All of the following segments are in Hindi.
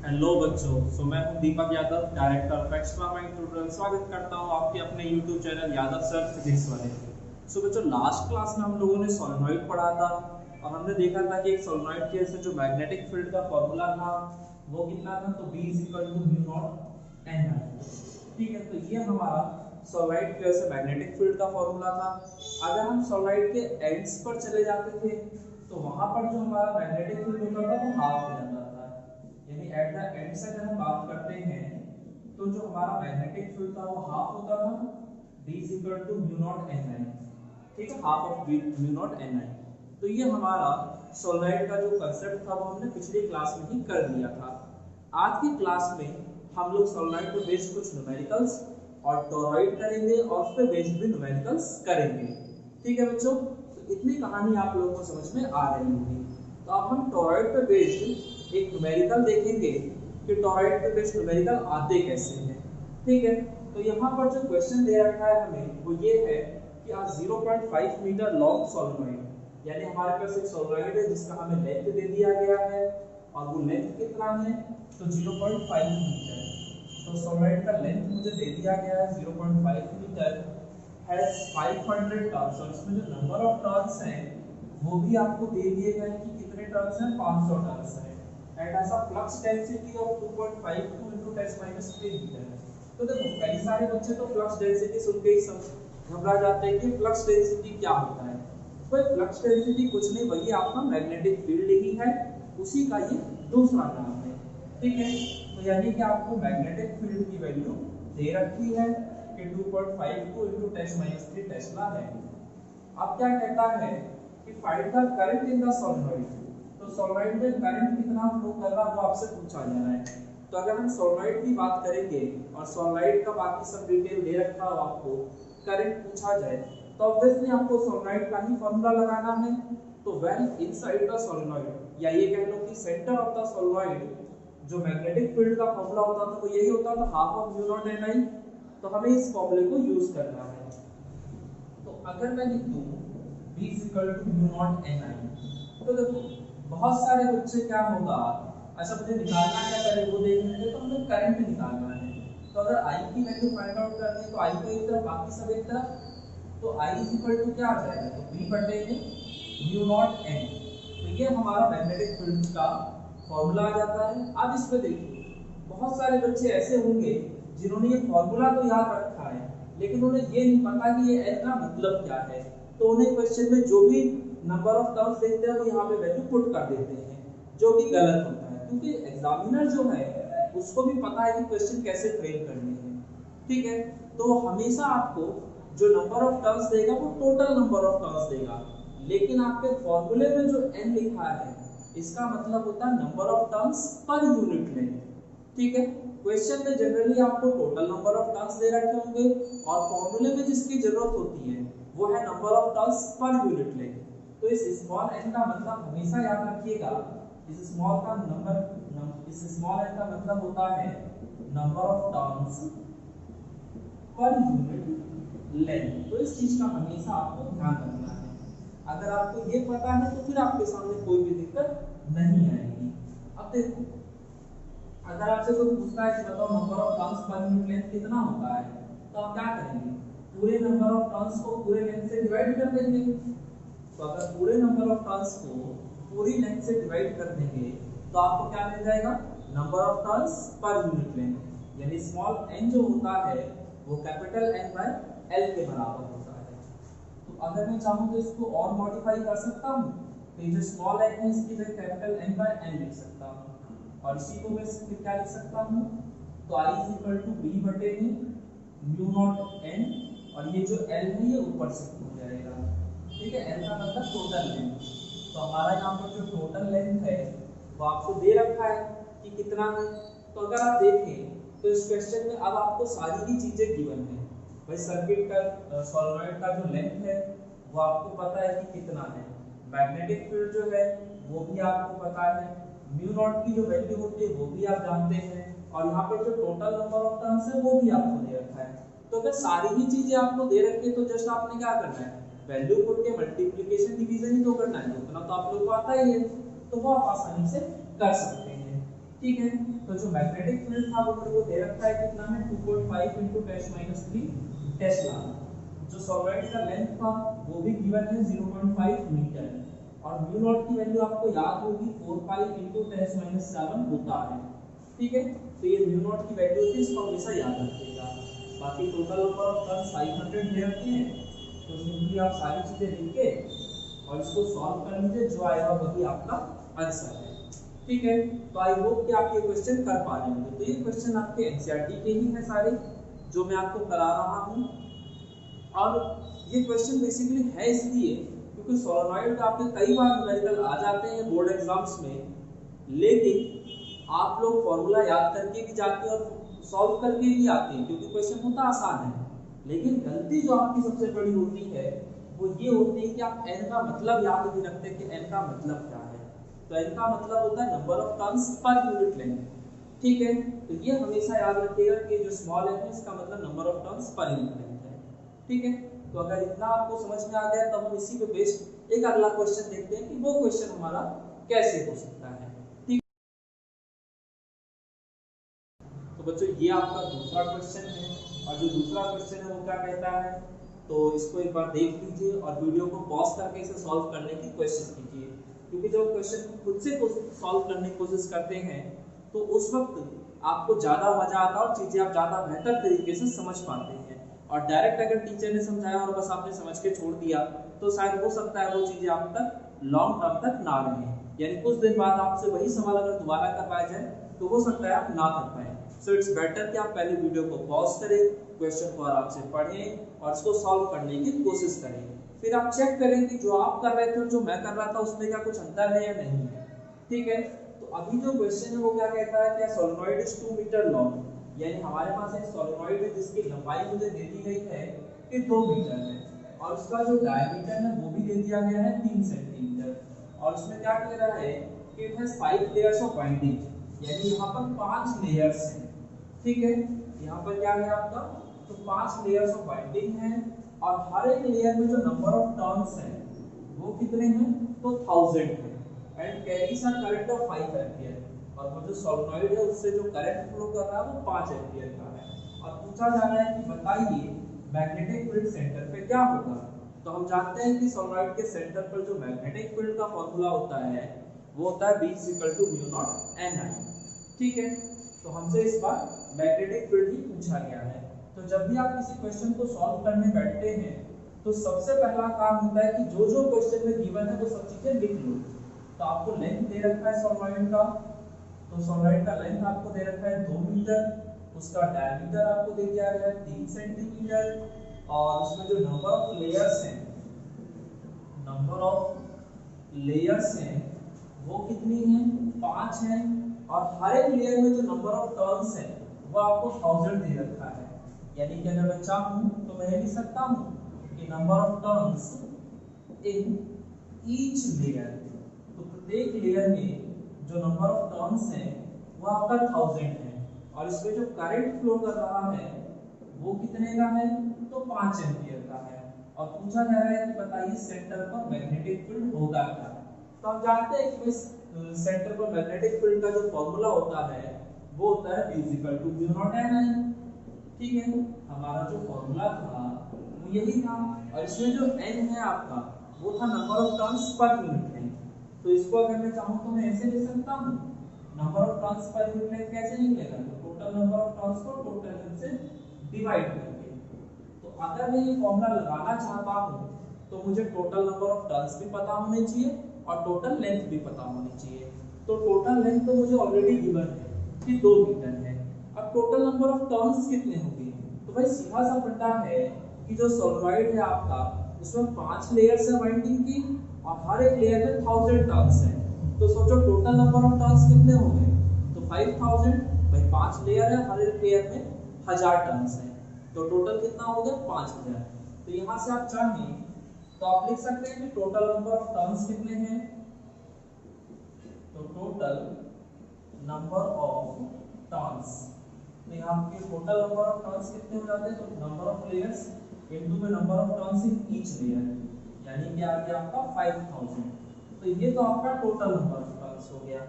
हेलो बच्चों, मैं हूं Deepak Yadav, director of extra mind tutorial. स्वागत करता हूं आपके अपने YouTube channel Yadav sir physics वाले। बच्चों, लास्ट क्लास में हम लोगों ने सोलेनॉइड पढ़ा था और हमने देखा था कि एक सोलेनॉइड के से जो मैग्नेटिक फील्ड का फॉर्मूला था वो कितना था, तो B = mu naught N I। ठीक है, तो ये हमारा सोलेनॉइड के से मैग्नेटिक फील्ड का फॉर्मूला था। अगर हम सोलेनॉइड के एंड्स पर चले जाते थे तो वहां पर जो हमारा मैग्नेटिक फील्ड होता था वो हाफ हो जाता था। यानी एट द एंड से अगर हम बात करते हैं तो जो हमारा मैग्नेटिक फील्ड था वो हाफ होता था, D = mu naught N I। ठीक है, half of mu naught N I। तो ये हमारा सोलेनॉइड का जो कांसेप्ट था वो हमने पिछली क्लास में ही कर लिया था। आज की क्लास में हम लोग सोलेनॉइड पे बेस्ड कुछ न्यूमेरिकल्स और टॉरॉइड करेंगे और उस पे बेस्ड भी न्यूमेरिकल्स करेंगे। ठीक है बच्चों, तो इतनी कहानी आप लोगों को समझ में आ रही होगी। तो अब हम टॉरॉइड पे बेस्ड एक न्यूमेरिकल देखेंगे कि टॉरॉइड पे बेस्ड न्यूमेरिकल आते कैसे हैं। ठीक है, तो यहाँ पर जो क्वेश्चन दे रखा है हमें वो ये है कि आज 0.5 मीटर लॉन्ग सोलेनॉइड, यानी हमारे पास एक सोलेनॉइड है जिसका हमें लेंथ दे दिया गया है और वो लेंथ कितना है, तो 0.5 मीटर। तो सोलेनॉइड का लेंथ मुझे दे दिया गया है 0.5 मीटर, हैज 500 टर्न्स और इसमें जो नंबर ऑफ टर्न्स हैं वो भी आपको दे दिए गए हैं कि कितने टर्न्स हैं, 500 टर्न्स हैं। एंड ऐसा फ्लक्स डेंसिटी ऑफ 2.52 × 10⁻³ मीटर। तो देखो, कई सारे बच्चे तो फ्लक्स डेंसिटी सुन के ही घबरा जाते हैं कि फ्लक्स डेंसिटी क्या होता है। तो फ्लक्स डेंसिटी कुछ नहीं, वही आपका मैग्नेटिक फील्ड ही है, उसी का ये दूसरा नाम है। ठीक है, तो यानी कि आपको मैग्नेटिक फील्ड की वैल्यू दे रखी है कि 2.52 × 10⁻³ टेस्ला है। अब क्या कहता है कि find the current in the solenoid. तो सोलेनॉइड में करंट कितना फ्लो कर रहा है वो आपसे पूछा जा रहा है। तो अगर हम सोलेनॉइड की बात करेंगे और सोलेनॉइड का बाकी सब डिटेल दे रखा हो, आपको करंट पूछा जाए तो ऑब्वियसली आपको सोलेनॉइड का ही फॉर्मूला लगाना है। तो व्हेन इनसाइड द सोलेनॉइड, या ये कह लो कि सेंटर ऑफ द सोलेनॉइड, जो मैग्नेटिक फील्ड का फॉर्मूला होता था वो यही होता था, half of mu naught N I। तो हमें इस फॉर्मूले को यूज करना है। तो अगर मैं लिख दूं B = mu naught N I, तो देखो बहुत सारे बच्चे क्या होगा, अच्छा मुझे निकालना क्या करे वो देख लेंगे। तो हमें करंट निकालना है। तो अगर I की वैल्यू फाइंड आउट करनी है तो I को एक तरफ बाकी सब एक तरफ, तो I = क्या आ जाएगा, तो B/म्यू नॉट N। तो ये हमारा मैग्नेटिक फील्ड का फॉर्मूला आ जाता है। अब इस पे देखिए, बहुत सारे बच्चे ऐसे होंगे जिन्होंने ये फॉर्मूला तो याद रखा है लेकिन उन्हें ये नहीं पता कि ये N का मतलब क्या है। तो उन्हें क्वेश्चन में जो भी नंबर ऑफ टर्म्स देखते हैं वो यहाँ पे वैल्यू पुट कर देते हैं, जो कि गलत होता है, क्योंकि एग्जामिनर जो है उसको भी पता है कि क्वेश्चन कैसे फ्रेम करने हैं। ठीक है, तो हमेशा आपको जो नंबर ऑफ टर्म्स देगा वो टोटल नंबर ऑफ टर्म्स देगा, लेकिन आपके फॉर्मूले में जो n लिखा है इसका मतलब होता है number of terms per unit length. ठीक है, क्वेश्चन में जनरली आपको टोटल नंबर ऑफ टर्म्स दे रखे होंगे और फॉर्मूले में जिसकी जरूरत होती है वो है number of terms per unit length. तो इस स्मॉल n का मतलब हमेशा याद रखिएगा, इस स्मॉल का नंबर, इस स्मॉल n का मतलब होता है number of terms per unit length. तो इस चीज का हमेशा आपको ध्यान रखना है। अगर आपको ये पता है तो फिर आपके सामने कोई भी दिक्कत नहीं आएगी। अब देखो, अगर आपसे कोई पूछता है कि बताओ number of turns per unit length कितना होता है, तो आप क्या करेंगे, पूरे नंबर ऑफ टर्न्स को पूरे लेंथ से डिवाइड कर देंगे। तो अगर पूरे नंबर ऑफ टर्न्स को पूरी लेंथ से डिवाइड कर देंगे तो आपको क्या मिल जाएगा, number of turns per unit length. यानी स्मॉल n जो होता है वो कैपिटल N/L के बराबर होता है। तो अगर मैं चाहूं तो इसको और मॉडिफाई कर सकता हूं, तो ये जो स्मॉल n है इसकी जगह कैपिटल N/N लिख सकता हूं और इसी को मैं फिर क्या लिख सकता हूं, तो I = B/म्यू नॉट N और ये जो L है ये ऊपर से हो जाएगा। ठीक है, L का मतलब टोटल लेंथ। तो हमारा यहाँ पर जो टोटल लेंथ है वो आपको दे रखा है कि कितना है। तो अगर आप देखें तो इस क्वेश्चन में अब आपको सारी ही चीजें गिवन है। भाई सर्किट का सोलेनॉइड का जो लेंथ है वो आपको पता है कि कितना है, मैग्नेटिक फील्ड जो है वो भी आपको पता है, म्यू नॉट की जो वैल्यू होती है वो भी आप जानते हैं और यहाँ पे जो टोटल नंबर ऑफ टर्न्स है वो भी आपको दे रखा है। तो अगर सारी ही चीजें आपको दे रखी है तो जस्ट आपने क्या करना है, वैल्यू पुट के मल्टीप्लिकेशन डिवीजन ही तो करना है, उतना तो आप लोग को आता ही है, तो वो आप आसानी से कर सकते हैं। ठीक है। तो जो मैग्नेटिक फील्ड था वो मेरे को दे रखा है कितना है 2.5 × 10⁻³ टेस्ला। जो सॉलिड का लेंथ था वो भी गिवन है 0.5 मीटर और म्यू नॉट की वैल्यू आपको याद होगी 4 पाई × 10⁻7 होता है। ठीक है, तो ये म्यू नॉट की वैल्यू थी, इसको हमेशा याद रखिएगा। बाकी टोटल नंबर ऑफ टर्न्स 500 दे रखे हैं, तो सिंपली आप सारी चीजें लिख के और इसको सॉल्व कर लीजिए, जो आएगा वही आपका आंसर है। ठीक है, तो आई होप कि आप ये क्वेश्चन कर पा रहे होंगे। तो ये क्वेश्चन आपके एनसीईआरटी के ही हैं सारे, जो मैं आपको करा रहा हूँ। और ये क्वेश्चन बेसिकली है इसलिए क्योंकि सोलेनॉइड का आपके कई बार न्यूमेरिकल आ जाते हैं बोर्ड एग्जाम्स में, लेकिन आप लोग फॉर्मूला याद करके भी जाते हैं और सॉल्व करके भी आते हैं, क्योंकि क्वेश्चन होता आसान है। लेकिन गलती जो आपकी सबसे बड़ी होती है वो ये होती है कि आप एन का मतलब याद नहीं रखते कि एन का मतलब क्या है। तो एन का मतलब होता है number of turns per unit length. ठीक है, तो ये हमेशा याद रखिएगा कि जो स्मॉल एन है इसका मतलब number of turns per unit length है। ठीक है, तो अगर इतना आपको समझ में आ गया तो हम इसी पे बेस्ड एक अगला क्वेश्चन देखते हैं कि वो क्वेश्चन हमारा कैसे हो सकता है। ठीक, तो बच्चों ये आपका दूसरा क्वेश्चन है और जो दूसरा क्वेश्चन है वो क्या कहता है, तो इसको एक बार देख लीजिए और वीडियो को पॉज करके इसे सॉल्व करने की कोशिश कीजिए, क्योंकि जब क्वेश्चन खुद से सॉल्व करने की कोशिश करते हैं तो उस वक्त आपको ज़्यादा मजा आता है और चीज़ें आप ज़्यादा बेहतर तरीके से समझ पाते हैं। और डायरेक्ट अगर टीचर ने समझाया और बस आपने समझ के छोड़ दिया तो शायद हो सकता है वो चीज़ें आप तक लॉन्ग टर्म तक ना रहें, यानी कुछ दिन बाद आपसे वही सवाल अगर दोबारा करवाया जाए तो हो सकता है आप ना कर पाए। सो इट्स बेटर कि आप पहले वीडियो को पॉज करें, क्वेश्चन को आराम से पढ़ें और इसको सॉल्व करने की कोशिश करें। फिर आप चेक करें कि जो आप कर रहे थे और जो मैं कर रहा था उसमें क्या कुछ अंतर है या नहीं है। ठीक है, तो अभी जो क्वेश्चन है वो क्या कहता है, क्या सोलेनॉइड इज 2 मीटर लॉन्ग, यानी हमारे पास एक सोलेनॉइड है जिसकी लंबाई मुझे दे दी गई है कि 2 मीटर है और उसका जो डायमीटर है वो भी दे दिया गया है 3 सेंटीमीटर और उसमें क्या कह रहा है कि it has 5 layers of binding, यानी यहाँ पर 5 लेयर्स हैं। ठीक है, यहाँ पर क्या है आपका, तो 5 लेयर्स ऑफ बाइंडिंग है और हर एक लेयर में जो नंबर ऑफ टर्न्स हैं वो कितने हैं, तो 1000 है and carries a current of 5 ampere और वो जो सोलेनॉइड है उससे जो करंट फ्लो कर रहा है वो 5 एम्पीयर का है। और पूछा जा रहा है कि बताइए मैग्नेटिक फील्ड सेंटर पे क्या होगा। तो हम जानते हैं कि सोलेनॉइड के सेंटर पर जो मैग्नेटिक फील्ड का फॉर्मूला होता है वो होता है B = μ0 Ni। ठीक है, तो हमसे इस बार मैग्नेटिक फील्ड ही पूछा गया है। तो जब भी आप किसी क्वेश्चन को सॉल्व करने बैठते हैं तो सबसे पहला काम होता है कि जो जो क्वेश्चन में गिवन है वो सब चीजें लिख लो। तो आपको लेंथ दे रखा है सोलेनॉइड का, तो सोलेनॉइड का लेंथ आपको दे रखा है 2 मीटर, उसका डायमीटर आपको दे दिया गया है 3 सेंटीमीटर और उसमें जो नंबर ऑफ लेयर्स हैं वो कितनी है, 5 है और हर एक लेयर में जो नंबर ऑफ टर्न्स है वो आपको 1000 दे रखा है। यानी कि अगर मैं चाहूं तो मैं लिख सकता हूं कि number of turns in each layer, तो प्रत्येक लेयर में जो नंबर ऑफ टर्न्स हैं वो आपका 1000 है और इसमें जो करंट फ्लो कर रहा है वो कितने का है, तो 5 एम्पीयर का है। और पूछा जा रहा है कि बताइए सेंटर पर मैग्नेटिक फील्ड होगा क्या। तो हम जानते हैं कि सेंटर पर मैग्नेटिक फील्ड का जो फॉर्मूला होता है वो होता है B = μ0 Ni। ठीक है, हमारा जो फॉर्मूला था वो यही था और इसमें जो n है आपका वो था number of turns per unit length. तो इसको अगर मैं चाहूं तो मैं ऐसे लिख सकता हूं, number of turns per unit length कैसे निकलेगा, तो टोटल नंबर ऑफ टर्न्स को टोटल लेंथ से डिवाइड करके। तो अगर मैं ये फॉर्मूला लगाना चाहता हूं तो मुझे टोटल नंबर ऑफ टर्न्स भी पता होने चाहिए और टोटल लेंथ भी पता होनी चाहिए। तो टोटल लेंथ तो मुझे ऑलरेडी गिवन है कि 2 मीटर है। अब टोटल नंबर ऑफ टर्न्स कितने होंगे, तो भाई सीधा सा फंडा है कि जो सोलेनॉइड है आपका उसमें 5 लेयर्स है वाइंडिंग की और हर एक लेयर में 1000 टर्न्स है। तो सोचो टोटल नंबर ऑफ टर्न्स कितने होंगे, तो 5000, भाई 5 लेयर है, हर एक लेयर में 1000 टर्न्स है, तो टोटल कितना हो गया 5000। तो यहाँ से आप चाहें तो आप लिख सकते हैं कि टोटल नंबर ऑफ टर्न्स कितने हैं, तो टोटल नंबर ऑफ टर्न्स, तो यहाँ पे टोटल नंबर ऑफ टर्न्स कितने हो जाते हैं, तो नंबर ऑफ लेयर्स इनटू में number of turns in each layer, यानी कि आ गया आपका 5000। तो ये तो आपका टोटल नंबर ऑफ टर्न्स हो गया।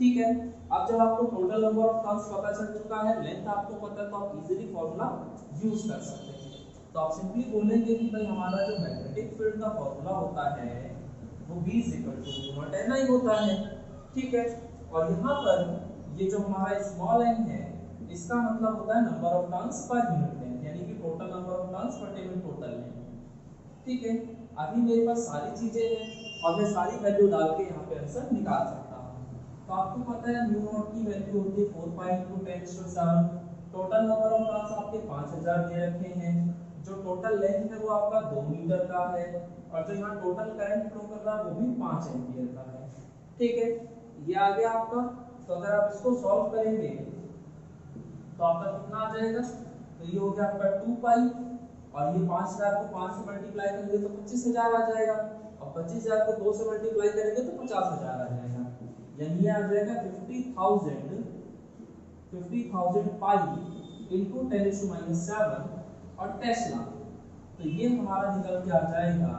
ठीक है। अब जब आपको टोटल नंबर ऑफ टर्न्स पता चल चुका है, लेंथ आपको पता है, तो आप इजीली फॉर्मूला यूज कर सकते हैं। तो आप सिंपली बोलेंगे कि भाई हमारा जो मैग्नेटिक फील्ड का फॉर्मूला होता है वो B = होता है, ठीक है। और यहाँ पर ये जो हमारा स्मॉल n है, इसका मतलब होता है number of turns per unit length, यानी कि टोटल नंबर ऑफ टर्न्स बटे में टोटल लेंथ, ठीक है। अभी मेरे पास सारी चीजें हैं और मैं सारी वैल्यू डाल के यहाँ पे आंसर निकाल सकता हूँ। तो आपको पता है म्यू नॉट की वैल्यू होती है 4 पाई × 10⁷। टोटल नंबर ऑफ टर्न्स आपके 5000 दे रखे हैं। जो टोटल लेंथ है वो आपका 2 मीटर का है, और जो यहाँ टोटल करंट फ्लो कर रहा है वो भी 5 एम्पीयर का है, ठीक है। ये आ गया आपका। तो अगर आप इसको सॉल्व करेंगे तो आपका कितना आ जाएगा, तो ये हो गया आपका 2 पाई, और ये 5000 को 5 से मल्टीप्लाई करेंगे तो 25000 आ जाएगा, और 25000 को 2 से मल्टीप्लाई करेंगे तो 50000 आ जाएगा, यानी ये आ जाएगा 50,000 पाई इनटू 10⁻⁷ और टेस्ला। तो ये हमारा निकल के आ जाएगा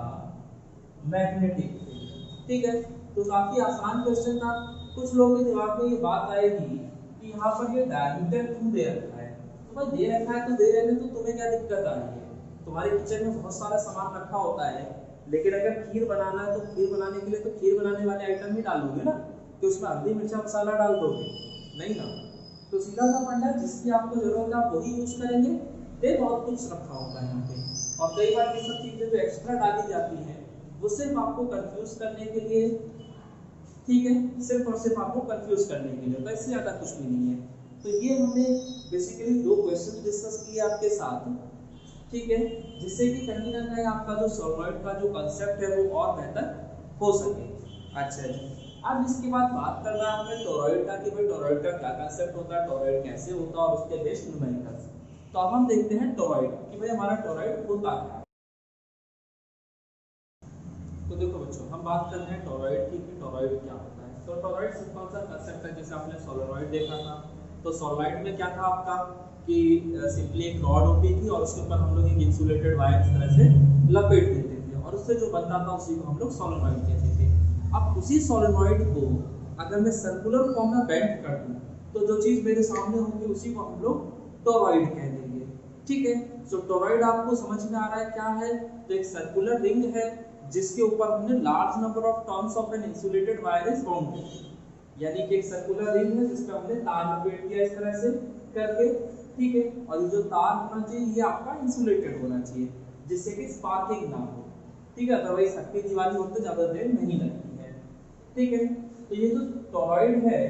मैग्नेटिक फील्ड, ठीक है। तो काफी आसान क्वेश्चन था। कुछ लोगों के दिमाग में ये बात आएगी कि यहाँ पर ये डायमीटर क्यों दे रखा है, तो भाई दे रखा है तो दे रहे हैं, तो तुम्हें क्या दिक्कत आ रही है। तुम्हारे किचन में बहुत सारा सामान रखा होता है, लेकिन अगर खीर बनाना है तो खीर बनाने के लिए तो खीर बनाने वाले आइटम ही डालोगे ना, कि उसमें हल्दी मिर्चा मसाला डाल दोगे, नहीं ना। तो सीधा सा फंडा, जिसकी आपको जरूरत है आप वही यूज करेंगे। दे बहुत कुछ रखा होता है यहाँ पे, और कई बार ये सब चीजें जो एक्स्ट्रा डाली जाती हैं वो सिर्फ आपको कंफ्यूज करने के लिए, ठीक है, सिर्फ और सिर्फ आपको कंफ्यूज करने के लिए, इससे ज्यादा कुछ भी नहीं है। तो ये हमने बेसिकली 2 क्वेश्चन डिस्कस किए आपके साथ, ठीक है, जिससे कि कहीं ना कहीं आपका जो सॉलिनॉइड का जो कांसेप्ट है वो और बेहतर हो सके। अच्छा जी, अब इसके बाद बात करना है हमें टोरॉइड का, कि भाई टोरॉइड का क्या कांसेप्ट होता है, टोरॉइड कैसे होता है और उसके बेस्ड न्यूमेरिकल्स। तो अब हम देखते हैं टोरॉइड, कि भाई हमारा टोरॉइड होता क्या है। तो देखो बच्चों, हम बात कर रहे हैं टोरॉइड की, कि टोरॉइड क्या होता है। तो टोरॉइड सिंपल सा कांसेप्ट है, जैसे आपने सोलेनॉइड देखा था, तो सोलेनॉइड में क्या था आपका कि सिंपली एक रॉड होती थी और उसके ऊपर हम लोग एक इंसुलेटेड वायर इस तरह से लपेट देते थे, और उससे जो बनता था उसी को हम लोग सोलेनॉइड कहते थे। अब उसी सोलेनॉइड को अगर मैं सर्कुलर फॉर्म में बेंड कर दूं, तो जो चीज मेरे सामने होगी उसी को हम लोग टोरॉइड कह देंगे, ठीक है। सो टोरॉइड आपको समझ में आ रहा है क्या है, तो एक सर्कुलर रिंग है जिसके ऊपर हमने large number of turns of an insulated wire is bounded, यानी कि एक सर्कुलर रिंग है जिस पे हमने तार लपेट दिया इस तरह से करके, ठीक है। और ये जो तार होना चाहिए ये आपका इंसुलेटेड होना चाहिए, जिससे कि स्पार्किंग ना हो, ठीक है। अदरवाइज हटकी दिवाली होते ज्यादा देर नहीं लगती है, ठीक है। तो ये जो टोरॉइड है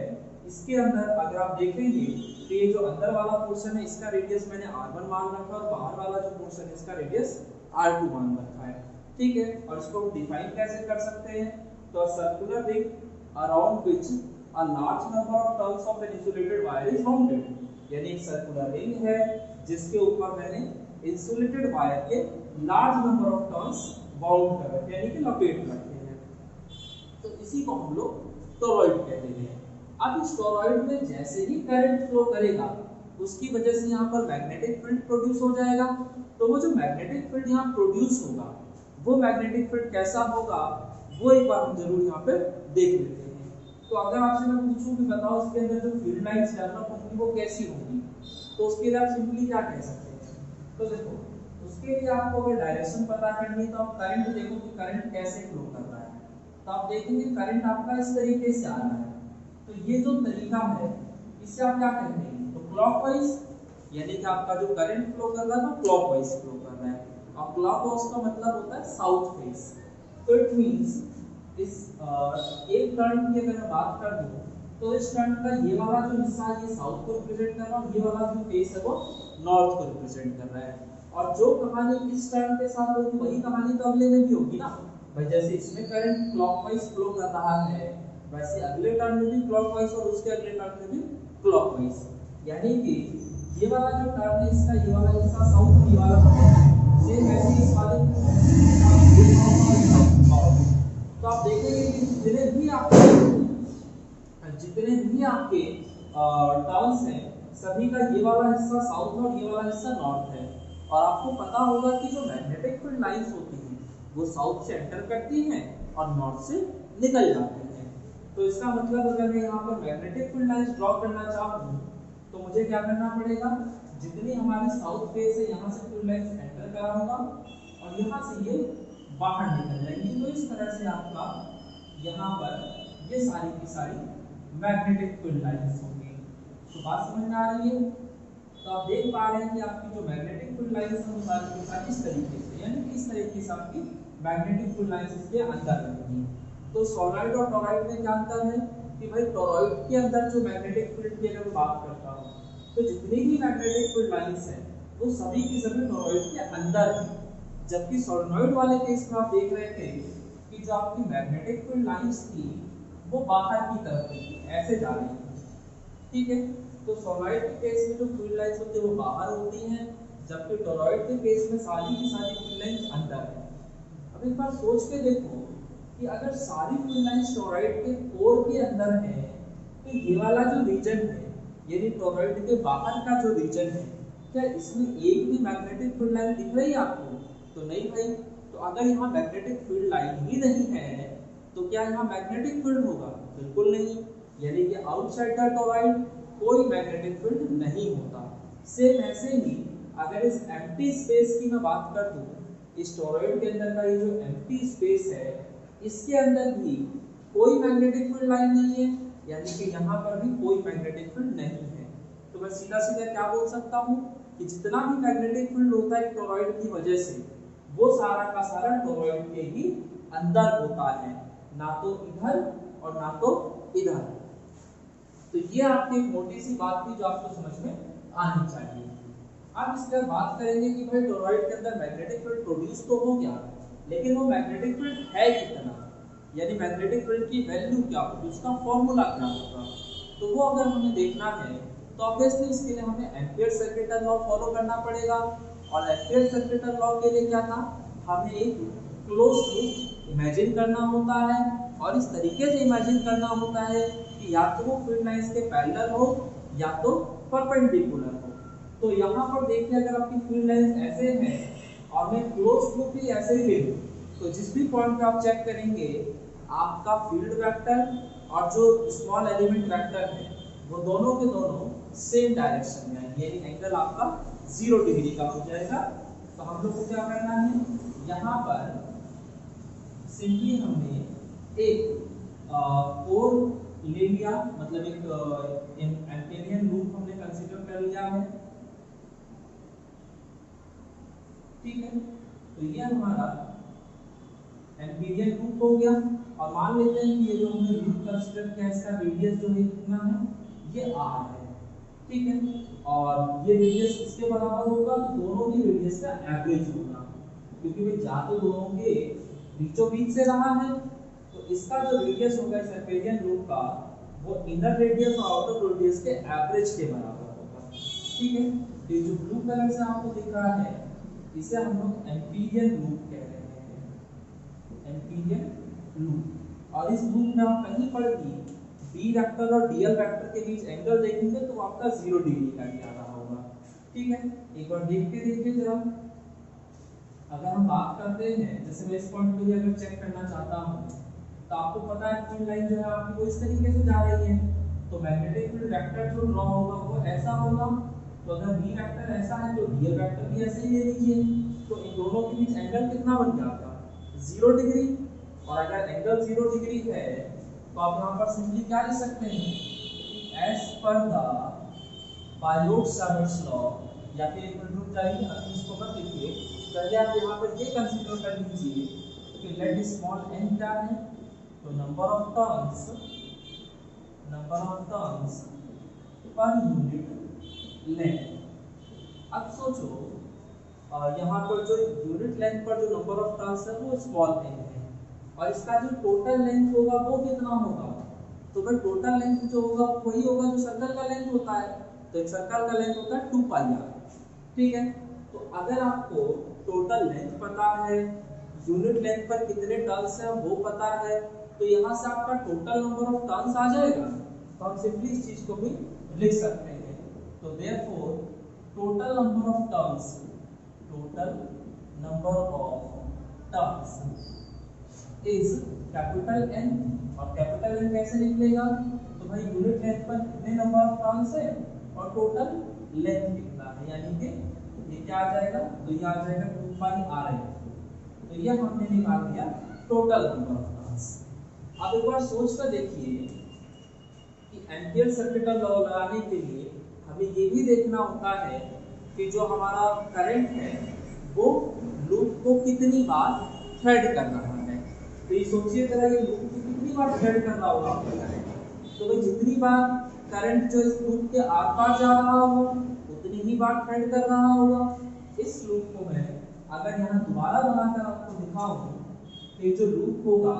इसके अंदर अगर आप देखेंगे तो ये जो अंदर वाला पोर्शन है इसका रेडियस मैंने r1 मान रखा है, और बाहर वाला जो पोर्शन है इसका रेडियस r2 मान रखा है, ठीक है। और इसको हम डिफाइन कैसे कर सकते हैं, तो circular ring around which a large number of turns of an insulated wire is bounded, यानी एक सर्कुलर रिंग है जिसके ऊपर मैंने इंसुलेटेड वायर के large number of turns bound कर रखे, यानी कि लपेट रखे हैं, तो इसी को हम लोग टोरॉइड कहते हैं। अब इस टोरॉइड में जैसे ही करंट फ्लो करेगा उसकी वजह से यहाँ पर मैग्नेटिक फील्ड प्रोड्यूस हो जाएगा। तो वो जो मैग्नेटिक फील्ड यहाँ प्रोड्यूस होगा वो मैग्नेटिक फील्ड कैसा होगा वो एक बार हम जरूर यहाँ पे देख लेते हैं। तो अगर आपसे मैं पूछूं कि बताओ इसके अंदर जो फील्ड लाइंस डेवलप होंगी वो कैसी होंगी, तो उसके लिए आप सिंपली क्या कह सकते हैं, तो देखो उसके लिए आपको अगर डायरेक्शन पता करनी है तो आप करंट देखो कि करंट कैसे फ्लो कर रहा है, तो आप देखेंगे करंट आपका इस तरीके से आ रहा है। तो ये जो तरीका है इससे आप क्या कहते हैं, तो क्लॉकवाइज, यानी कि आपका जो करंट फ्लो कर रहा है वो क्लॉकवाइज फ्लो कर रहा है, और क्लॉकवाइज का मतलब होता है साउथ फेस। तो इट मींस इस एक टर्न की अगर मैं बात कर दूं तो इस टर्न का ये वाला जो हिस्सा है ये साउथ को रिप्रेजेंट कर रहा है, और ये वाला जो फेस है वो नॉर्थ को रिप्रेजेंट कर रहा है। और जो कहानी इस टर्न के साथ होगी वही कहानी तो अगले में भी होगी ना भाई, जैसे इसमें करंट क्लॉकवाइज फ्लो कर रहा है वैसे अगले टर्न में भी क्लॉकवाइज और उसके अगले टर्न में भी क्लॉकवाइज, यानी कि ये वाला जो टर्न है इसका ये वाला हिस्सा साउथ, ये वाला सेम वैसे इस वाले। तो आप देखेंगे कि जितने भी आपके टर्न्स हैं सभी का ये वाला हिस्सा साउथ और ये वाला हिस्सा नॉर्थ है। और आपको पता होगा कि जो मैग्नेटिक फील्ड लाइंस होती हैं वो साउथ से एंटर करती हैं और नॉर्थ से निकल जाती हैं, तो इसका मतलब अगर मैं यहाँ पर मैग्नेटिक फील्ड लाइंस ड्रॉ करना चाहूँ तो मुझे क्या करना पड़ेगा, जितनी हमारी साउथ फेस है यहाँ से फील्ड लाइंस एंटर कराऊंगा और यहाँ से ये बाहर निकल जाएंगी। तो इस तरह से आपका यहाँ पर ये सारी की सारी मैग्नेटिक फील्ड लाइंस होंगी। तो बात समझ में आ रही है? तो आप देख पा रहे हैं कि आपकी जो मैग्नेटिक फील्ड लाइंस है वो सारी की सारी इस तरीके से, यानी कि इस तरीके से आपकी मैग्नेटिक फील्ड लाइंस इसके अंदर रहेंगी। तो सोलनॉइड और टॉरॉइड में क्या अंतर है कि भाई टॉरॉइड के अंदर जो मैग्नेटिक फील्ड की अगर बात करता हूँ तो जितनी भी मैग्नेटिक फील्ड लाइंस है वो सभी की सभी टॉरॉइड के अंदर है, जबकि सोलनॉइड वाले केस में आप देख रहे थे कि जो आपकी मैग्नेटिक फील्ड लाइंस थी वो बाहर की तरफ थी, ऐसे जा रही थी। ठीक है, तो सोलनॉइड के केस में जो फील्ड लाइंस होती है वो बाहर होती हैं, जबकि टॉरॉइड के केस में सारी की सारी फील्ड लाइंस अंदर है। अब एक बार सोच के देखो कि अगर सारी फील्ड लाइंस टॉरॉइड के कोर के अंदर है तो ये वाला जो रीजन है यानी टॉरॉइड के बाहर का जो रीजन है, क्या इसमें एक भी मैग्नेटिक फील्ड लाइन दिख रही है आपको? तो नहीं भाई। तो अगर यहाँ मैग्नेटिक फील्ड लाइन ही नहीं है तो क्या यहाँ मैग्नेटिक फील्ड होगा? बिल्कुल नहीं। यानी कि आउटसाइड द टॉरॉइड कोई मैग्नेटिक फील्ड नहीं होता। सेम ऐसे ही अगर इस एम्प्टी स्पेस की मैं बात कर दूं, इस टॉरॉइड के अंदर का ये जो एम्प्टी स्पेस है इसके अंदर भी कोई मैग्नेटिक फील्ड लाइन नहीं है, यानी कि यहाँ पर भी कोई मैग्नेटिक फील्ड नहीं है। तो मैं सीधा सीधा क्या बोल सकता हूँ कि जितना भी मैग्नेटिक फील्ड होता है टॉरॉइड की वजह से वो सारा का सारा टॉरॉइड के ही अंदर होता है, ना तो इधर और ना तो इधर। तो ये आपकी एक मोटी सी बात थी जो आपको समझ में आनी चाहिए। अब इसके बाद बात करेंगे कि भाई टॉरॉइड के अंदर मैग्नेटिक फील्ड प्रोड्यूस तो हो गया, लेकिन वो मैग्नेटिक फील्ड है कितना, यानी मैग्नेटिक फील्ड की वैल्यू क्या होगी, उसका फॉर्मूला क्या होगा। तो वो अगर हमें देखना है तो ऑब्वियसली इसके लिए हमें एम्पियर सर्किटल लॉ फॉलो करना पड़ेगा। और एम्पियर सर्किटल लॉ के लिए क्या था, हमें एक क्लोज लूप इमेजिन करना होता है और इस तरीके से इमेजिन करना होता है कि या तो वो फील्ड लाइंस के पैरेलल हो या तो परपेंडिकुलर हो। तो यहाँ पर देखिए अगर आपकी फील्ड लाइंस ऐसे हैं और मैं क्लोज लूप भी ऐसे ही ले लूं तो जिस भी पॉइंट पे आप चेक करेंगे आपका फील्ड वेक्टर और जो स्मॉल एलिमेंट वेक्टर है वो दोनों के दोनों सेम डायरेक्शन में आएंगे, यानी एंगल आपका 0 डिग्री का हो जाएगा। तो हम लोग को क्या करना है, यहाँ पर सिंपली हमने एक कोर ले लिया, मतलब एक एम्पेरियन लूप हमने कंसीडर कर लिया है। ठीक है, तो ये हमारा एम्पेरियन लूप हो गया और मान लेते हैं कि ये जो हमने लूप कंसीडर किया इसका रेडियस जो है कितना है, ये r है। ठीक है, और ये रेडियस किसके बराबर होगा, तो दोनों की रेडियस का एवरेज होगा, क्योंकि वे जा तो दोनों के बीचों बीच से रहा है। तो इसका जो रेडियस होगा इस एम्पेरियन लूप का वो इनर रेडियस और आउटर रेडियस के एवरेज के बराबर होगा। ठीक है, ये जो ब्लू कलर से आपको दिख रहा है इसे हम लोग एम्पेरियन लूप कह रहे हैं, एम्पेरियन लूप। और इस लूप में आप कहीं पर भी बी वेक्टर और डीएल वेक्टर के बीच एंगल देखेंगे तो आपका 0 डिग्री का ही आ रहा होगा। ठीक है, एक बार देख के देखिए जरा। अगर हम बात करते हैं जैसे मैं इस पॉइंट पे अगर चेक करना चाहता हूँ तो आपको पता है फील्ड लाइन जो है आपकी वो इस तरीके से जा रही है, तो मैग्नेटिक फील्ड वेक्टर जो ड्रॉ होगा वो ऐसा होगा। तो अगर बी वेक्टर ऐसा है तो डीएल वेक्टर भी ऐसे ही ले लीजिए। तो इन दोनों के बीच एंगल कितना बन गया आपका, 0 डिग्री। और अगर एंगल 0 डिग्री है तो आप यहाँ पर सिंपली क्या लिख सकते हैं, as per the Biot-Savart's law, या फिर एक मिनट रुक जाइए अभी इसको मत लिखिए, पहले आप यहाँ पर ये कंसीडर कर लीजिए कि लेट स्मॉल n क्या है, तो number of turns per unit length. अब सोचो यहाँ पर जो यूनिट लेंथ पर जो नंबर ऑफ टर्न्स है वो स्मॉल n है और इसका जो टोटल लेंथ होगा वो कितना होगा, तो भाई टोटल लेंथ जो होगा वही होगा जो सर्कल का लेंथ होता है। तो एक सर्कल का लेंथ होता है 2 पाई r। ठीक है, तो अगर आपको टोटल लेंथ पता है, यूनिट लेंथ पर कितने टर्न्स है वो पता है, तो यहाँ से आपका टोटल नंबर ऑफ टर्न्स आ जाएगा। तो हम सिंपली इस चीज को भी लिख सकते हैं। तो therefore total number of turns is capital N, और कैपिटल एन कैसे निकलेगा, तो भाई यूनिट लेंथ पर कितने नंबर ऑफ टर्न्स है और टोटल लेंथ कितना है, यानी कि ये क्या आ जाएगा, तो ये आ जाएगा 2 पाई आर एन, तो ये हमने निकाल दिया टोटल नंबर ऑफ टर्न्स। अब एक बार सोच कर देखिए कि एम्पियर सर्किटल लॉ लगाने के लिए हमें ये भी देखना होता है कि जो हमारा करंट है वो लूप को कितनी बार थ्रेड कर रहा है। तो ये सोचिए जरा, ये लूप को कितनी बार थ्रेड कर रहा होगा आपका करंट, तो भाई जितनी बार करंट जो इस लूप के आर पार जा रहा होगा उतनी ही बार थ्रेड कर रहा होगा। इस लूप को मैं अगर यहाँ दोबारा बनाकर आपको दिखाऊं तो ये जो लूप होगा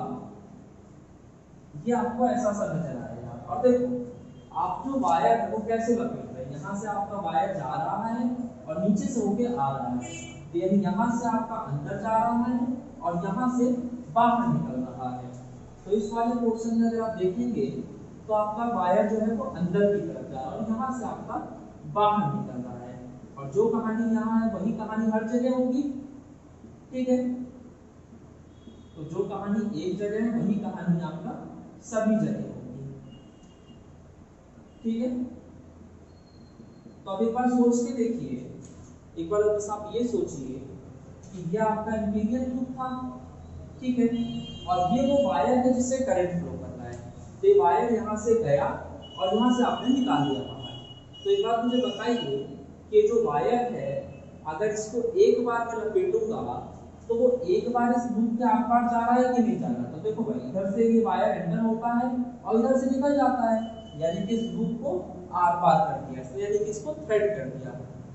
ये आपको ऐसा सा नजर आएगा। और देखो आप जो वायर है वो कैसे लपेट रहे हैं, यहाँ से आपका वायर जा रहा है और नीचे से होके आ रहा है, तो यानी यहाँ से आपका अंदर जा रहा है और यहाँ से बाहर निकल रहा है। तो इस वाले पोर्शन में अगर आप देखेंगे तो आपका वायर जो है वो अंदर की तरफ जा रहा है और यहाँ से आपका बाहर निकल रहा है, और जो कहानी यहाँ है वही कहानी हर जगह होगी, ठीक है। तो जो कहानी एक जगह है वही कहानी आपका सभी जगह होगी, ठीक है। तो अब एक बार सोच के देखिए, एक बार बस आप ये सोचिए कि ये आपका एम्पीरियल लूप था, ठीक है, और ये वो वायर है जिससे करंट फ्लो कर रहा है। तो ये वायर यहाँ से गया और यहाँ से आपने निकाल दिया बाहर। तो एक बात मुझे बताइए कि जो वायर है अगर इसको एक बार में लपेटूंगा तो वो एक बार इस लूप के आर पार जा रहा है कि नहीं जा रहा। तो देखो भाई इधर से ये वायर एंटर होता है और इधर से निकल जाता है, यानी कि इस लूप को आर पार कर दिया, तो यानी कि इसको थ्रेड कर दिया।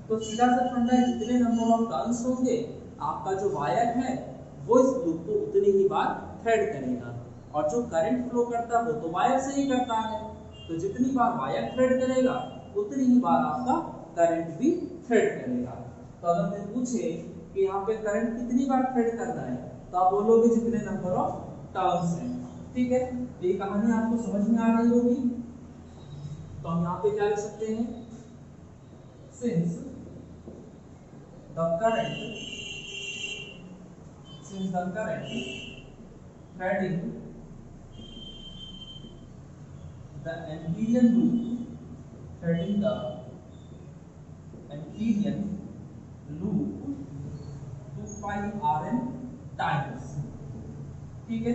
तो सीधा सा फंडा है, जितने नंबर ऑफ टर्न्स होंगे आपका जो वायर है वो इस लूप को उतनी ही बार थ्रेड करेगा, और जो करंट फ्लो करता है वो तो वायर से ही करता है, तो जितनी बार वायर थ्रेड करेगा उतनी ही बार आपका करंट भी थ्रेड करेगा। तो अगर मैं पूछे कि यहाँ पे करंट कितनी बार थ्रेड करना है, तो आप बोलोगे जितने नंबर ऑफ टर्न्स हैं, ठीक है। तो ये कहानी आपको समझ में आ रही होगी। तो हम यहाँ पे क्या लिख सकते हैं, since the current threading the Amperian loop, threading the Amperian loop 2 pi Rn times, ठीक है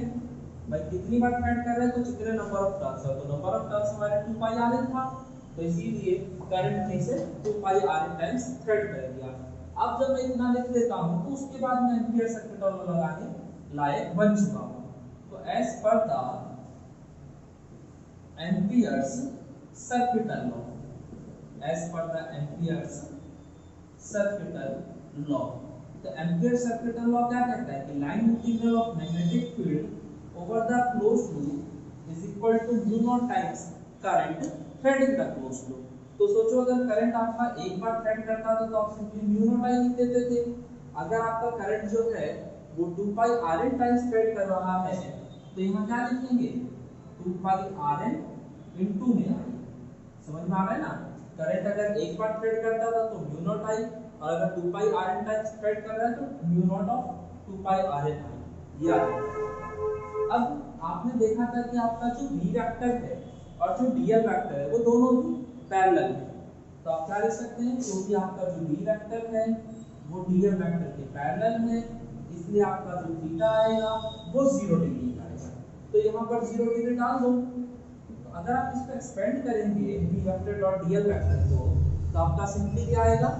भाई। कितनी बार थ्रेड कर रहे हैं, तो जितने नंबर ऑफ टर्न्स है, तो नंबर ऑफ टर्न्स हमारे 2 pi Rn था, तो इसीलिए करंट ने इसे 2 pi Rn टाइम्स थ्रेड कर दिया। अब जब मैं इतना लिख देता हूं तो उसके बाद मैं एम्पियर सर्किटल लॉ लगाने लायक बन चुका हूं। तो as per the Ampere's circuital law, as per the Ampere's circuital law, तो एम्पियर सर्किटल लॉ क्या कहता है कि line integral of magnetic field over the closed loop is equal to mu naught times current threading the closed loop. तो सोचो अगर करंट आपका एक बार थ्रेड करता था तो आप सिंपली म्यू नॉट आई लिख देते थे। अगर आपका करंट जो है वो 2 पाई Rn टाइम्स थ्रेड कर रहा है तो यहाँ क्या लिखेंगे, 2 पाई Rn इनटू में आई। समझ में आ रहा है ना, करंट अगर एक बार थ्रेड करता था तो म्यू नॉट आई, और अगर 2 पाई Rn टाइम्स थ्रेड कर रहा है तो mu naught of 2 pi Rn आई, ये आ गया। अब आपने देखा था कि आपका जो v वेक्टर है और जो dl वेक्टर है वो दोनों ही पैरेलल है, तो आप क्या लिख सकते हैं, क्योंकि आपका जो v वेक्टर है वो dl वेक्टर के पैरेलल है, इसलिए आपका जो थीटा आएगा वो 0 डिग्री का आएगा। तो यहाँ पर 0 डिग्री डाल दो। तो अगर आप इसको एक्सपेंड करेंगे v vector dot dl vector को, तो आपका सिंपली क्या आएगा,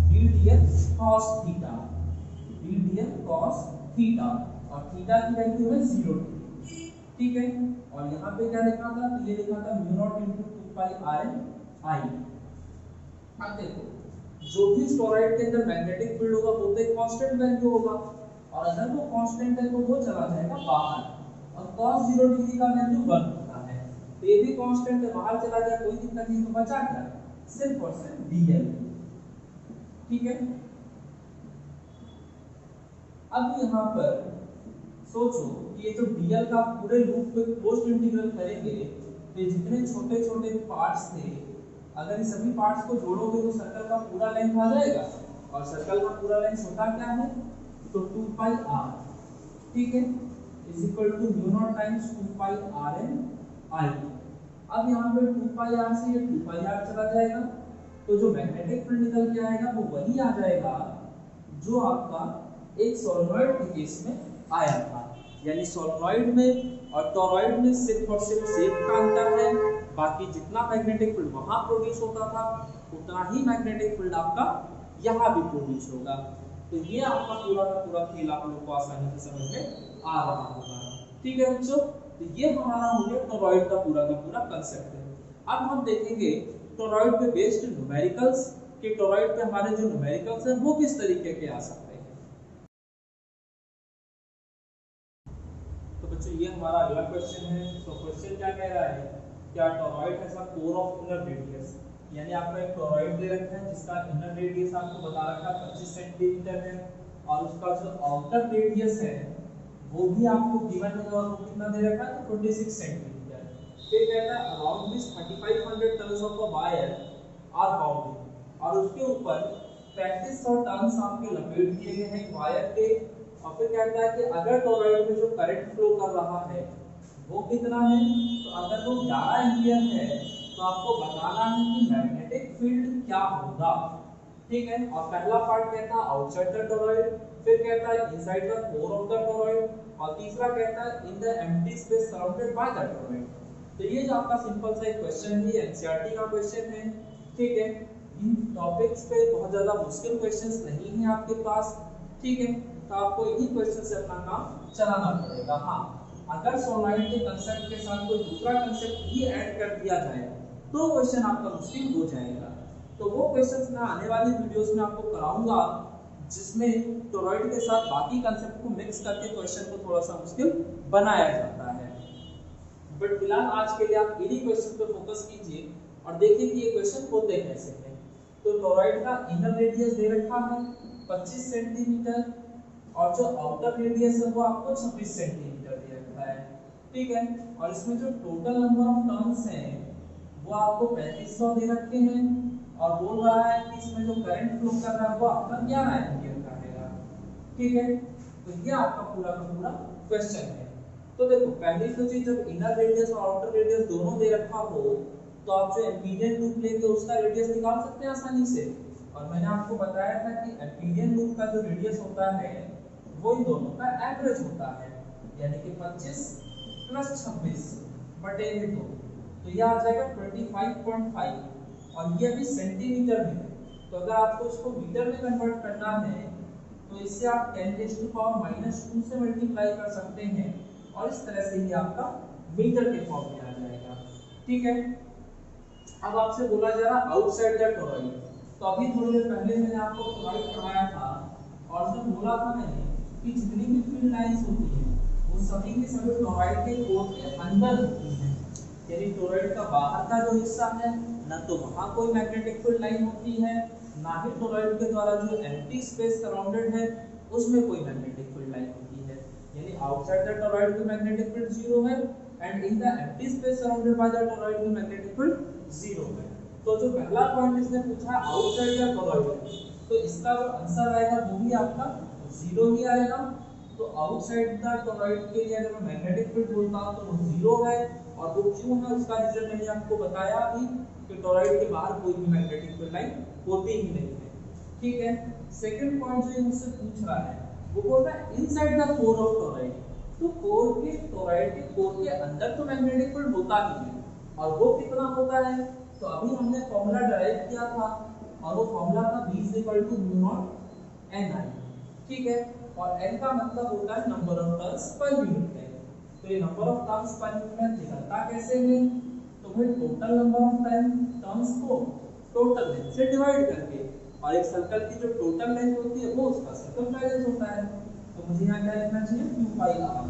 v dl cos theta, v dl cos theta, और थीटा की वैल्यू है 0 डिग्री, ठीक है। और यहाँ पे क्या लिखा था, तो ये लिखा था म्यू नॉट इनटू 2 पाई Rn आई। अब देखो जो भी टॉरॉइड के अंदर मैग्नेटिक फील्ड होगा वो तो एक कांस्टेंट वैल्यू होगा, और अगर वो कांस्टेंट है तो वो चला जाएगा बाहर, और cos 0 डिग्री का वैल्यू 1 होता है, तो ये भी कांस्टेंट है, बाहर चला गया कोई दिक्कत नहीं, तो बचा क्या, सिर्फ और सिर्फ dl, ठीक है। अब यहाँ पर सोचो कि ये जो dl का पूरे लूप पे क्लोज्ड इंटीग्रल करेंगे तो जितने छोटे छोटे पार्ट्स थे अगर इस सभी पार्ट्स को जोड़ोगे तो सर्कल का पूरा लेंथ आ जाएगा, और सर्कल का पूरा लेंथ होता क्या है, तो 2 पाई r, ठीक है। Is equal to mu naught times 2 pi R N I. अब यहाँ पे 2 पाई आर से ये 2 पाई आर चला जाएगा, तो जो मैग्नेटिक फील्ड निकल के आएगा वो वही आ जाएगा जो आपका एक सोलेनॉइड के केस में आया था। यानी सोलेनॉइड में और टोरॉइड में सिर्फ और सिर्फ शेप का अंतर है, बाकी जितना मैग्नेटिक फील्ड वहां प्रोड्यूस होता था उतना ही मैग्नेटिक फील्ड आपका यहाँ भी प्रोड्यूस होगा। तो ये आपका पूरा का पूरा खेल आप लोग को आसानी से समझ में आ रहा होगा। ठीक है बच्चों, तो ये हमारा हो गया टोरॉइड का पूरा कंसेप्ट है। अब हम देखेंगे टोरॉइड पे बेस्ड न्यूमेरिकल्स कि टोरॉइड पे हमारे जो न्यूमेरिकल्स हैं वो किस तरीके के आ सकते हैं। तो बच्चों ये हमारा अगला क्वेश्चन है। तो क्वेश्चन क्या कह रहा है, क्या toroid has a core of inner radius, यानी आपका एक टोरॉइड दे रखा है जिसका इनर रेडियस आपको बता रखा है 25 सेंटीमीटर है, और उसका जो आउटर रेडियस है वो भी आपको गिवन है, और वो कितना दे रखा है तो 26 सेंटीमीटर। फिर कहता है around this 3500 turns of a wire are bounded, और उसके ऊपर 3500 टन्स आपके लपेट दिए गए हैं वायर के। और फिर कहता है कि अगर टोरॉइड में जो करंट फ्लो कर रहा है वो कितना है, तो अगर वो 11 एम्पीयर है तो आपको बताना है कि मैग्नेटिक फील्ड क्या होगा। ठीक है, और पहला पार्ट कहता है आउटसाइड द टोरॉइड, फिर कहता है inside the core of the toroid, और तीसरा कहता है in the empty space surrounded by the toroid. तो ये जो आपका सिंपल सा एक क्वेश्चन है, एनसीईआरटी का क्वेश्चन है। ठीक है, इन टॉपिक्स पे बहुत ज्यादा मुश्किल क्वेश्चंस नहीं है आपके पास। ठीक है, तो आपको इन्हीं क्वेश्चन से अपना काम चलाना पड़ेगा। हाँ, अगर सोलेनॉइड के कांसेप्ट के साथ कोई दूसरा कांसेप्ट भी ऐड कर दिया जाए तो क्वेश्चन आपका मुश्किल हो जाएगा। तो वो क्वेश्चंस मैं आने वाली वीडियोस में आपको कराऊंगा जिसमें टोरॉइड के साथ बाकी कांसेप्ट को मिक्स करके क्वेश्चन को थोड़ा सा मुश्किल बनाया जाता है। बट फिलहाल आज के लिए आप इन्हीं क्वेश्चन पे फोकस कीजिए और देखिए कि ये क्वेश्चन होते कैसे हैं। तो टोरॉइड का इनर रेडियस दे रखा है 25 सेंटीमीटर, और जो आउटर रेडियस है वो आपको 26 सेंटीमीटर दे रखा है। ठीक है, और इसमें जो टोटल नंबर ऑफ टर्न्स हैं वो आपको 3500 दे रखे हैं, और बोल रहा है कि इसमें जो करंट फ्लो कर रहा है वो आपका 11 एम्पीयर का है। ठीक है, तो ये आपका पूरा का पूरा क्वेश्चन है। तो देखो पहली तो चीज, जब इनर रेडियस और आउटर रेडियस दोनों दे रखा हो तो आप जो एम्पीरियन लूप लेंगे उसका रेडियस निकाल सकते हैं आसानी से। और मैंने आपको बताया था कि एम्पीरियन लूप का जो रेडियस होता है वो इन दोनों का एवरेज होता है, यानी कि 25 प्लस 26 बटे 2, तो ये आ जाएगा 25.5, और ये भी सेंटीमीटर में है। तो अगर आपको इसको मीटर में कन्वर्ट करना है तो इससे आप 10⁻⁻² से मल्टीप्लाई कर सकते हैं, और इस तरह से ही आपका मीटर के फॉर्म में आ जाएगा। ठीक है, अब आपसे बोला जा रहा आउटसाइड द टोरॉइड। तो अभी थोड़ी देर पहले मैंने आपको टोरॉइड पढ़ाया था, और उसमें बोला था मैंने कि जितनी भी फील्ड लाइंस होती हैं वो सभी के सभी टोरॉइड के कोर के अंदर होती हैं। यानी टोरॉइड का बाहर का जो हिस्सा है ना तो वहां कोई मैग्नेटिक फील्ड लाइन होती है, ना ही टोरॉइड के द्वारा जो एम्प्टी स्पेस सराउंडेड है उसमें कोई मैग्नेटिक फील्ड लाइन होती है। यानी आउटसाइड द टोरॉइड की मैग्नेटिक फील्ड 0 है, and in the empty space surrounded by the toroid की मैग्नेटिक फील्ड 0 है। तो जो पहला पॉइंट इसने पूछा आउटसाइड द टोरॉइड, तो इसका जो आंसर आएगा वो भी आपका 0 ही आएगा। तो आउटसाइड द टोरॉइड के लिए अगर मैं मैग्नेटिक फील्ड बोलता हूं तो वो 0 है, और वो क्यों है उसका रीजन मैंने आपको बताया अभी कि टोरॉइड के बाहर कोई भी मैग्नेटिक फील्ड लाइन होती ही नहीं है। ठीक है, सेकंड पॉइंट जो ये मुझसे पूछ रहा है वो बोल रहा है inside the core of toroid. तो टोरॉइड के कोर के अंदर तो मैग्नेटिक फील्ड होता ही है, और वो कितना होता है, तो अभी हमने फॉर्मूला डराइव किया था, और वो फॉर्मूला था V μ0 Ni। ठीक है, और n का मतलब होता है number of turns per unit length. तो ये number of turns per unit निकलता कैसे है, तो भाई टोटल नंबर ऑफ टर्न्स को टोटल लेंथ से डिवाइड करके, और एक सर्कल की जो टोटल लेंथ होती है वो उसका सर्कमफ्रेंस होता है। तो मुझे यहाँ क्या लिखना चाहिए 2 पाई r।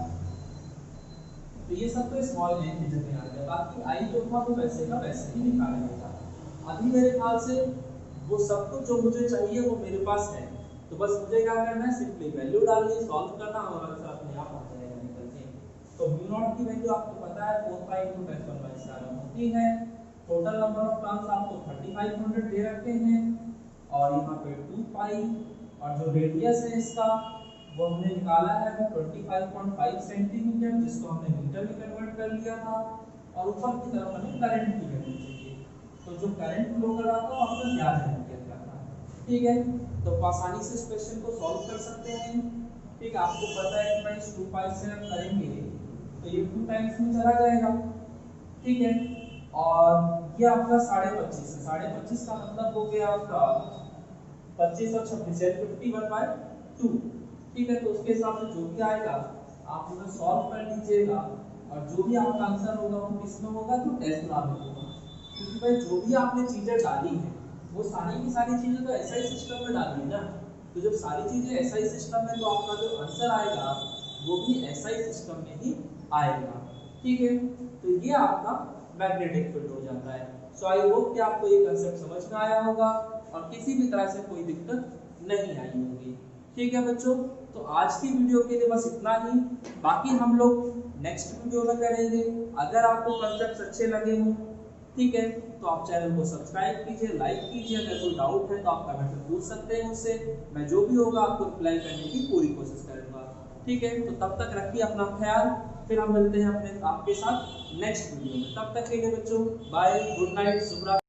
तो ये सब तो स्मॉल n की जगह आ गया, बाकी i जो था वो वैसे का वैसे ही निकाला जाएगा। अभी मेरे ख्याल से वो सब कुछ जो मुझे चाहिए वो मेरे पास है, तो बस मुझे क्या करना है, सिंपली वैल्यू डालनी, सॉल्व करना, और आंसर अपने आप आ जाएगा निकल के। तो μ0 की वैल्यू आपको पता है 4 पाई * 10⁻⁷ होती है। टोटल नंबर ऑफ टर्न्स आपको 3500 दे रखे हैं, और यहाँ पे 2 पाई, और जो रेडियस है इसका वो हमने निकाला है वो 25.5 सेंटीमीटर, जिसको हमने मीटर में कन्वर्ट कर लिया था, और ऊपर की तरफ हमें करंट की वैल्यू चाहिए। तो जो करंट फ्लो कर रहा था आपको याद है क्या था, ठीक है। तो आसानी से इस क्वेश्चन को सॉल्व कर सकते हैं, ठीक है। आपको पता है कि भाई 2 पाई से हम करेंगे तो ये 2 टाइम्स में चला जाएगा, ठीक है। और ये आपका 25.5 है, 25.5 का मतलब हो गया आपका 25 और 26 है 51/2, ठीक है। तो उसके हिसाब से जो भी आएगा आप उसे सॉल्व कर लीजिएगा, और जो भी आपका आंसर होगा वो किसमें होगा, तो टेस्ला में होगा। क्योंकि भाई जो भी आपने चीजें डाली हैं वो सारी की सारी चीजें तो ऐसा ही सिस्टम में डाली है ना, तो जब सारी चीजें ऐसा ही सिस्टम में, तो आपका जो आंसर आएगा वो भी ऐसा ही सिस्टम में ही आएगा, ठीक है। तो ये आपका मैग्नेटिक फील्ड हो जाता है। सो आई होप कि आपको ये कांसेप्ट समझ में आया होगा और किसी भी तरह से कोई दिक्कत नहीं आई होगी, ठीक है बच्चों। तो आज की वीडियो के लिए बस इतना ही, बाकी हम लोग नेक्स्ट वीडियो में करेंगे। अगर आपको कांसेप्ट्स अच्छे लगे हों, ठीक है, तो आप चैनल को सब्सक्राइब कीजिए, लाइक कीजिए। अगर कोई डाउट है तो आप कमेंट में पूछ सकते हैं मुझसे, मैं जो भी होगा आपको रिप्लाई करने की पूरी कोशिश करूंगा, ठीक है। तो तब तक रखिए अपना ख्याल, फिर हम मिलते हैं अपने आपके साथ नेक्स्ट वीडियो में। तब तक के लिए बच्चों बाय, गुड नाइट, शुभ रात्रि।